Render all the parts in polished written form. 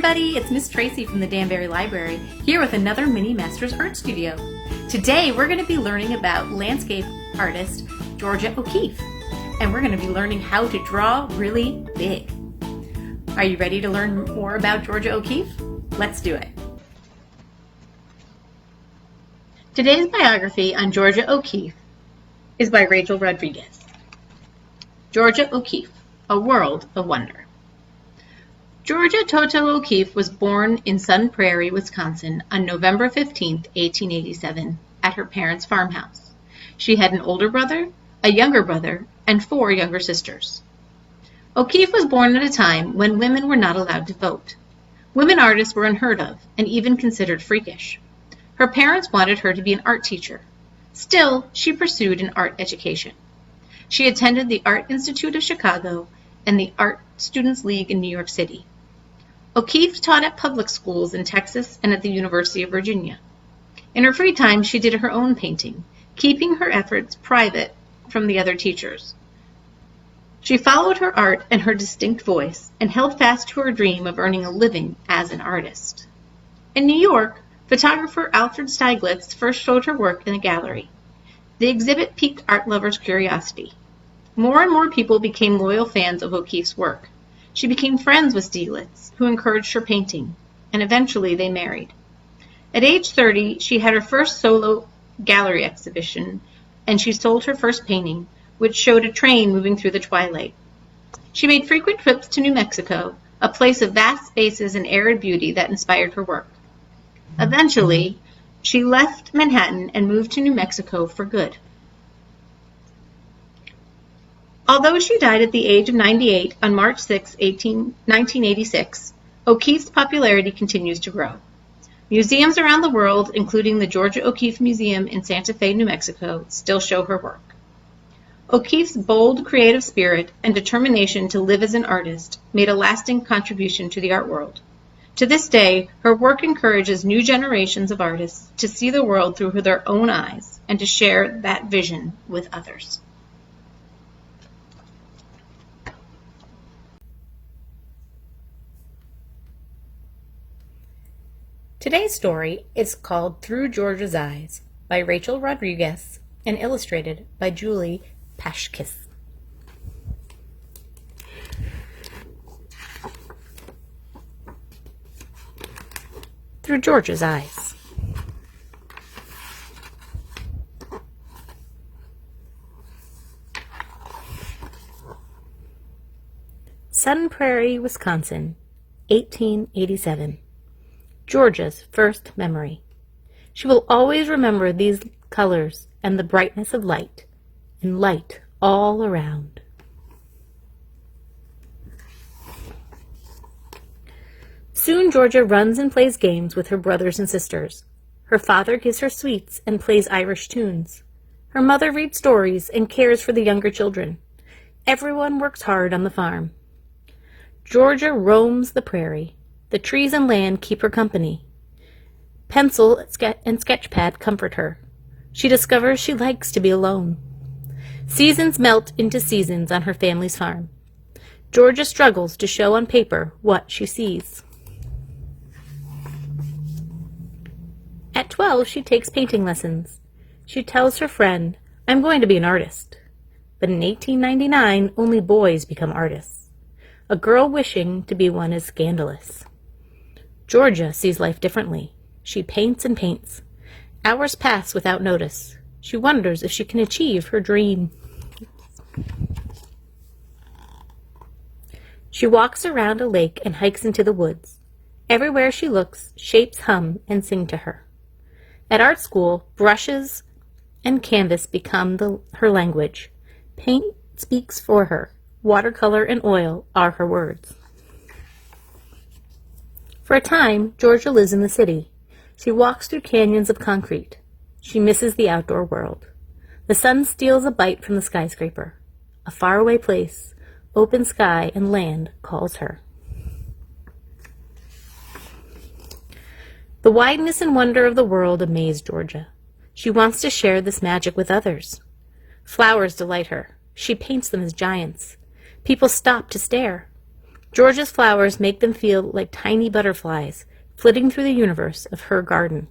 everybody, it's Miss Tracy from the Danbury Library, here with another Mini Masters Art Studio. Today we're going to be learning about landscape artist Georgia O'Keeffe, and we're going to be learning how to draw really big. Are you ready to learn more about Georgia O'Keeffe? Let's do it. Today's biography on Georgia O'Keeffe is by Rachel Rodriguez. Georgia O'Keeffe, A World of Wonder. Georgia Toto O'Keeffe was born in Sun Prairie, Wisconsin on November 15, 1887, at her parents' farmhouse. She had an older brother, a younger brother, and 4 younger sisters. O'Keeffe was born at a time when women were not allowed to vote. Women artists were unheard of and even considered freakish. Her parents wanted her to be an art teacher. Still, she pursued an art education. She attended the Art Institute of Chicago and the Art Students League in New York City. O'Keeffe taught at public schools in Texas and at the University of Virginia. In her free time, she did her own painting, keeping her efforts private from the other teachers. She followed her art and her distinct voice and held fast to her dream of earning a living as an artist. In New York, photographer Alfred Stieglitz first showed her work in a gallery. The exhibit piqued art lovers' curiosity. More and more people became loyal fans of O'Keeffe's work. She became friends with Stieglitz, who encouraged her painting, and eventually they married. At age 30, she had her first solo gallery exhibition, and she sold her first painting, which showed a train moving through the twilight. She made frequent trips to New Mexico, a place of vast spaces and arid beauty that inspired her work. Eventually, she left Manhattan and moved to New Mexico for good. Although she died at the age of 98 on March 6, 1986, O'Keeffe's popularity continues to grow. Museums around the world, including the Georgia O'Keeffe Museum in Santa Fe, New Mexico, still show her work. O'Keeffe's bold, creative spirit and determination to live as an artist made a lasting contribution to the art world. To this day, her work encourages new generations of artists to see the world through their own eyes and to share that vision with others. Today's story is called Through Georgia's Eyes by Rachel Rodriguez and illustrated by Julie Pashkis. Through Georgia's Eyes. Sun Prairie, Wisconsin, 1887. Georgia's first memory. She will always remember these colors and the brightness of light, and light all around. Soon Georgia runs and plays games with her brothers and sisters. Her father gives her sweets and plays Irish tunes. Her mother reads stories and cares for the younger children. Everyone works hard on the farm. Georgia roams the prairie. The trees and land keep her company. Pencil and sketch pad comfort her. She discovers she likes to be alone. Seasons melt into seasons on her family's farm. Georgia struggles to show on paper what she sees. At 12, she takes painting lessons. She tells her friend, "I'm going to be an artist." But in 1899, only boys become artists. A girl wishing to be one is scandalous. Georgia sees life differently. She paints and paints. Hours pass without notice. She wonders if she can achieve her dream. She walks around a lake and hikes into the woods. Everywhere she looks, shapes hum and sing to her. At art school, brushes and canvas become her language. Paint speaks for her. Watercolor and oil are her words. For a time, Georgia lives in the city. She walks through canyons of concrete. She misses the outdoor world. The sun steals a bite from the skyscraper. A faraway place, open sky and land calls her. The wideness and wonder of the world amaze Georgia. She wants to share this magic with others. Flowers delight her. She paints them as giants. People stop to stare. Georgia's flowers make them feel like tiny butterflies flitting through the universe of her garden.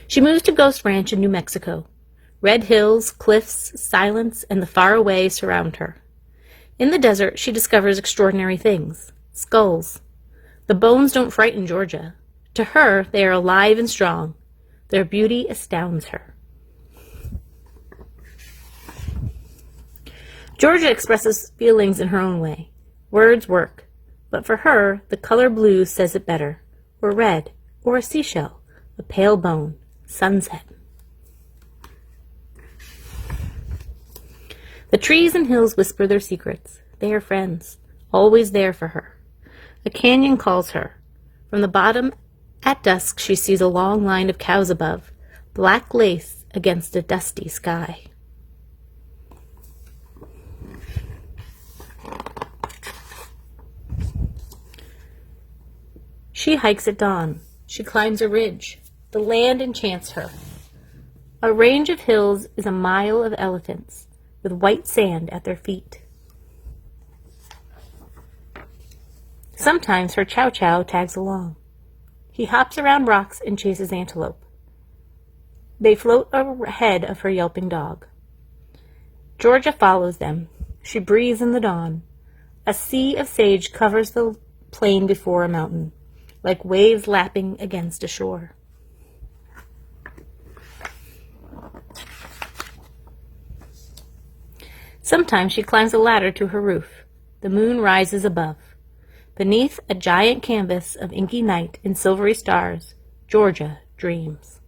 She moves to Ghost Ranch in New Mexico. Red hills, cliffs, silence, and the far away surround her. In the desert, she discovers extraordinary things. Skulls. The bones don't frighten Georgia. To her, they are alive and strong. Their beauty astounds her. Georgia expresses feelings in her own way. Words work. But for her, the color blue says it better. Or red. Or a seashell. A pale bone. Sunset. The trees and hills whisper their secrets. They are friends, always there for her. A canyon calls her. From the bottom, at dusk, she sees a long line of cows above, black lace against a dusty sky. She hikes at dawn. She climbs a ridge. The land enchants her. A range of hills is a mile of elephants, with white sand at their feet. Sometimes her chow-chow tags along. He hops around rocks and chases antelope. They float ahead of her yelping dog. Georgia follows them. She breathes in the dawn. A sea of sage covers the plain before a mountain, like waves lapping against a shore. Sometimes she climbs a ladder to her roof. The moon rises above. Beneath a giant canvas of inky night and silvery stars, Georgia dreams.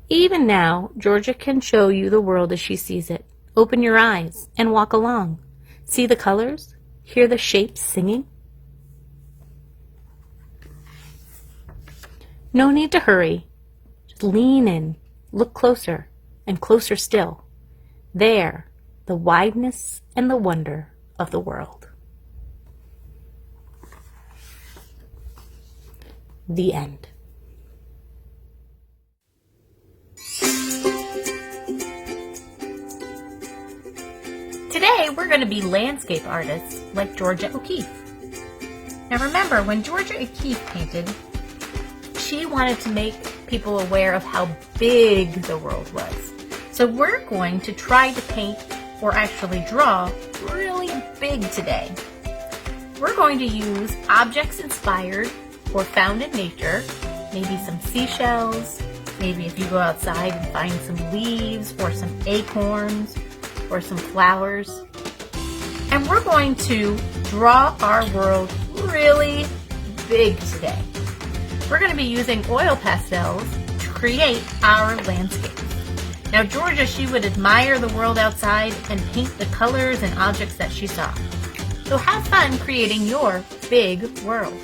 Even now, Georgia can show you the world as she sees it. Open your eyes and walk along. See the colors? Hear the shapes singing? No need to hurry. Just lean in. Look closer, and closer still. There, the wideness and the wonder of the world. The end. Today, we're going to be landscape artists like Georgia O'Keeffe. Now remember, when Georgia O'Keeffe painted, she wanted to make people aware of how big the world was. So we're going to try to paint, or actually draw, really big today. We're going to use objects inspired or found in nature, maybe some seashells, maybe if you go outside and find some leaves or some acorns or some flowers. And we're going to draw our world really big today. We're going to be using oil pastels to create our landscape. Now Georgia, she would admire the world outside and paint the colors and objects that she saw. So have fun creating your big world.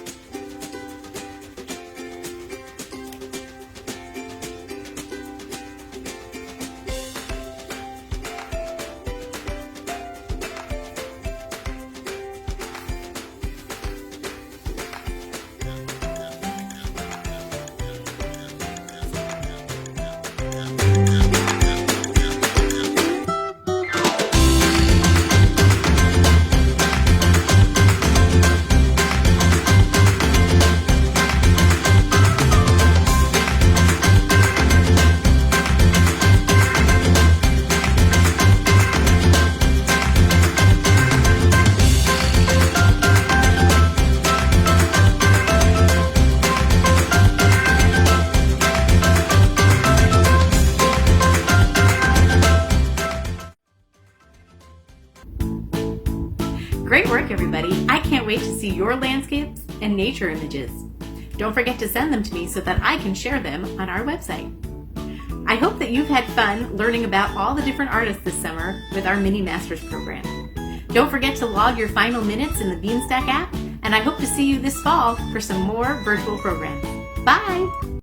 Great work, everybody. I can't wait to see your landscapes and nature images. Don't forget to send them to me so that I can share them on our website. I hope that you've had fun learning about all the different artists this summer with our Mini Masters program. Don't forget to log your final minutes in the Beanstack app, and I hope to see you this fall for some more virtual programs. Bye!